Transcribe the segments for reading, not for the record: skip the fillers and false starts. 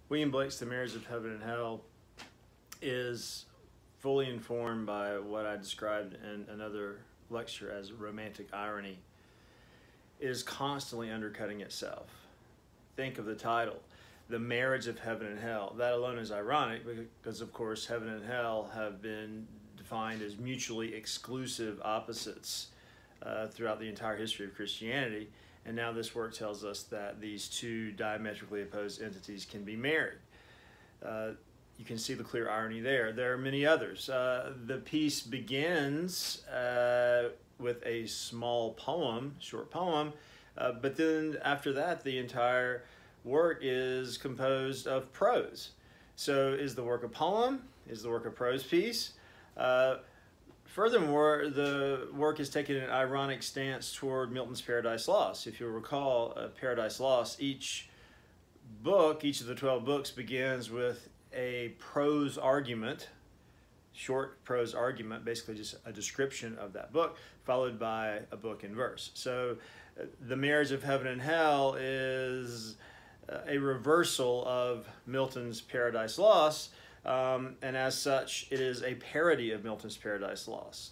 William Blake's The Marriage of Heaven and Hell is fully informed by what I described in another lecture as romantic irony. It is constantly undercutting itself. Think of the title, The Marriage of Heaven and Hell. That alone is ironic because, of course, heaven and hell have been defined as mutually exclusive opposites throughout the entire history of Christianity. And now this work tells us that these two diametrically opposed entities can be married. You can see the clear irony there. There are many others. The piece begins with a small poem, short poem, but then after that, the entire work is composed of prose. So is the work a poem? Is the work a prose piece? Furthermore, the work is taking an ironic stance toward Milton's Paradise Lost. If you'll recall, Paradise Lost, each of the 12 books begins with a prose argument, short prose argument, basically just a description of that book, followed by a book in verse. So The Marriage of Heaven and Hell is a reversal of Milton's Paradise Lost, and as such, it is a parody of Milton's Paradise Lost.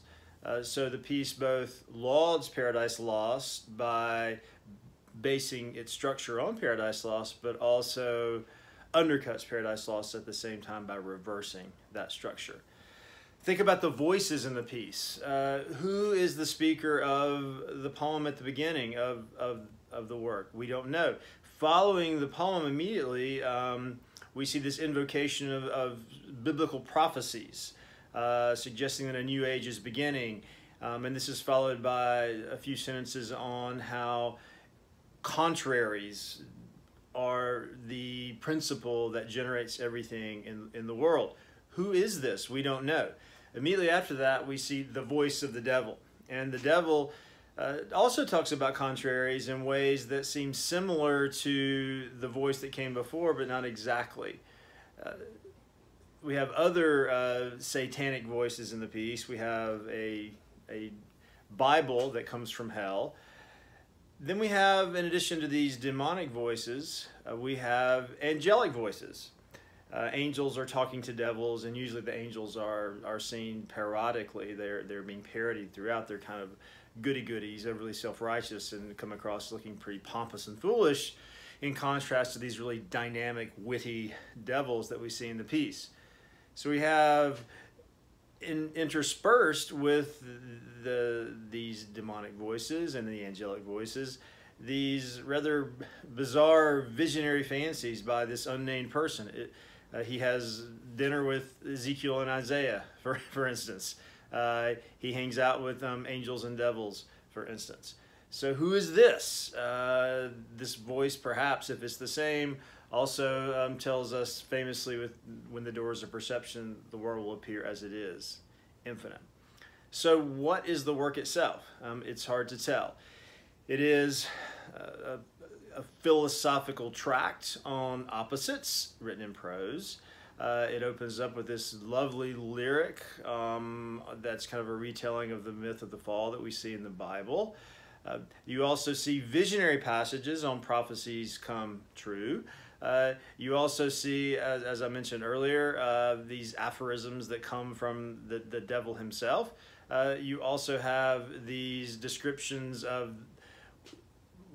So the piece both lauds Paradise Lost by basing its structure on Paradise Lost, but also undercuts Paradise Lost at the same time by reversing that structure. Think about the voices in the piece. Who is the speaker of the poem at the beginning of the work? We don't know. Following the poem immediately, we see this invocation of biblical prophecies, suggesting that a new age is beginning. And this is followed by a few sentences on how contraries are the principle that generates everything in the world. Who is this? We don't know. Immediately after that, we see the voice of the devil. And the devil also talks about contraries in ways that seem similar to the voice that came before, but not exactly. We have other satanic voices in the piece. We have a Bible that comes from hell. Then we have, in addition to these demonic voices, we have angelic voices. Angels are talking to devils, and usually the angels are seen parodically. They're being parodied throughout. They're kind of goody-goodies, overly self-righteous, and come across looking pretty pompous and foolish, in contrast to these really dynamic, witty devils that we see in the piece. So we have interspersed with these demonic voices and the angelic voices, these rather bizarre visionary fancies by this unnamed person. He has dinner with Ezekiel and Isaiah, for instance. He hangs out with angels and devils, for instance. So who is this? This voice, perhaps, if it's the same, also tells us famously when the doors of perception, the world will appear as it is, infinite. So what is the work itself? It's hard to tell. It is a philosophical tract on opposites written in prose. It opens up with this lovely lyric that's kind of a retelling of the myth of the fall that we see in the Bible. You also see visionary passages on prophecies come true. You also see, as I mentioned earlier, these aphorisms that come from the devil himself. You also have these descriptions of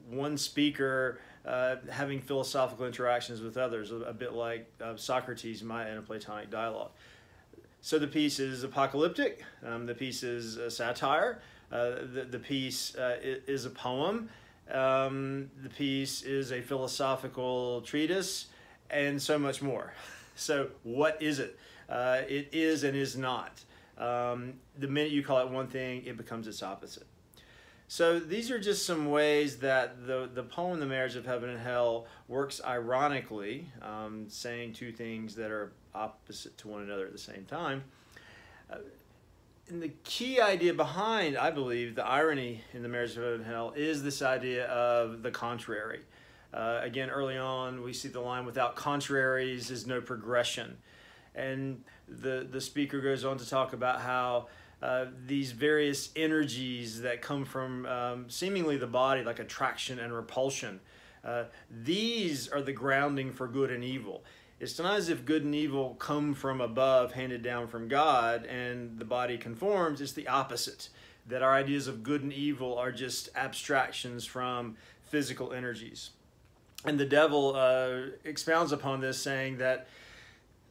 one speaker having philosophical interactions with others, a bit like Socrates might in a Platonic dialogue. So the piece is apocalyptic. The piece is a satire. The piece is a poem. The piece is a philosophical treatise, and so much more. So what is it? It is and is not. The minute you call it one thing, it becomes its opposite. So these are just some ways that the poem The Marriage of Heaven and Hell works ironically, saying two things that are opposite to one another at the same time. And the key idea behind, I believe, the irony in The Marriage of Heaven and Hell is this idea of the contrary. Again, early on, we see the line, without contraries is no progression. And the speaker goes on to talk about how these various energies that come from seemingly the body, like attraction and repulsion, these are the grounding for good and evil. It's not as if good and evil come from above, handed down from God, and the body conforms. It's the opposite, that our ideas of good and evil are just abstractions from physical energies. And the devil expounds upon this, saying that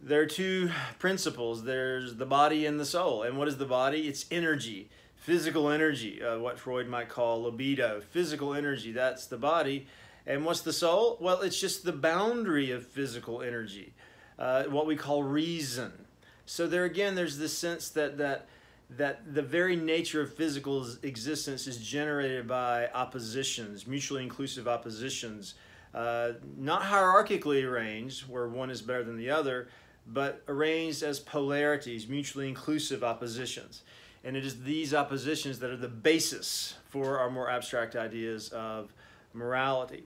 there are two principles. There's the body and the soul. And what is the body? It's energy, physical energy, what Freud might call libido. Physical energy, that's the body. And what's the soul? Well, it's just the boundary of physical energy, what we call reason. So there again, there's this sense that the very nature of physical existence is generated by oppositions, mutually inclusive oppositions, not hierarchically arranged, where one is better than the other, but arranged as polarities, mutually inclusive oppositions. And it is these oppositions that are the basis for our more abstract ideas of morality.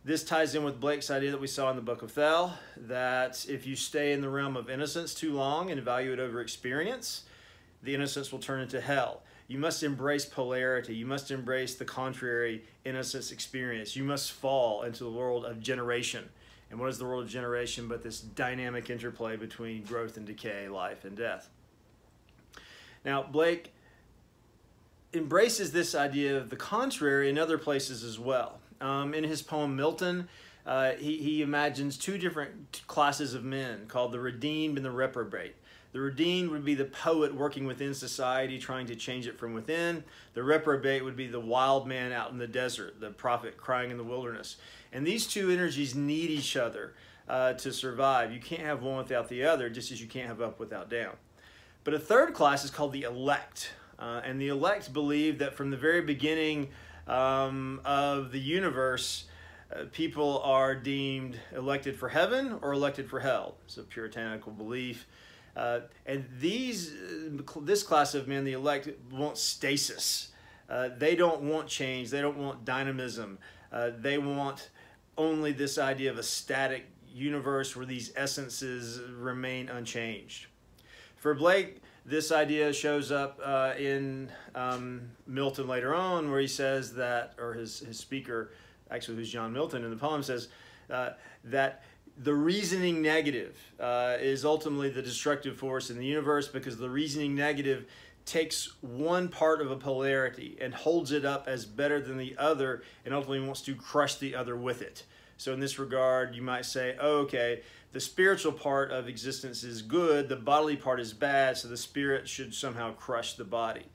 This ties in with Blake's idea that we saw in the Book of Thel, that if you stay in the realm of innocence too long and evaluate over experience, the innocence will turn into hell. You must embrace polarity. You must embrace the contrary innocence experience. You must fall into the world of generation. And what is the world of generation but this dynamic interplay between growth and decay, life and death? Now, Blake embraces this idea of the contrary in other places as well. In his poem Milton, he imagines two different classes of men called the redeemed and the reprobate. The redeemed would be the poet working within society, trying to change it from within. The reprobate would be the wild man out in the desert, the prophet crying in the wilderness. And these two energies need each other to survive. You can't have one without the other, just as you can't have up without down. But a third class is called the elect. And the elect believe that from the very beginning of the universe, people are deemed elected for heaven or elected for hell. It's a puritanical belief. And this class of men, the elect, want stasis. They don't want change. They don't want dynamism. They want only this idea of a static universe where these essences remain unchanged. For Blake, this idea shows up in Milton later on, where he says that, or his speaker, actually who's John Milton in the poem, says that the reasoning negative is ultimately the destructive force in the universe, because the reasoning negative takes one part of a polarity and holds it up as better than the other and ultimately wants to crush the other with it. So in this regard, you might say, oh, okay, the spiritual part of existence is good, the bodily part is bad, so the spirit should somehow crush the body.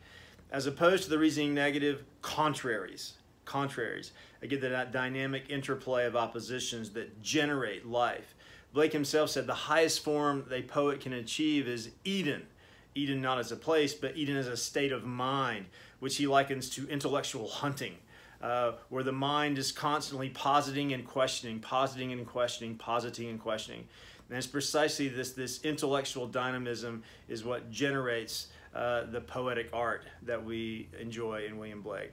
As opposed to the reasoning negative, contraries. Contraries. Again, that dynamic interplay of oppositions that generate life. Blake himself said the highest form a poet can achieve is Eden. Eden not as a place, but Eden as a state of mind, which he likens to intellectual hunting, where the mind is constantly positing and questioning, positing and questioning, positing and questioning. And it's precisely this intellectual dynamism is what generates the poetic art that we enjoy in William Blake.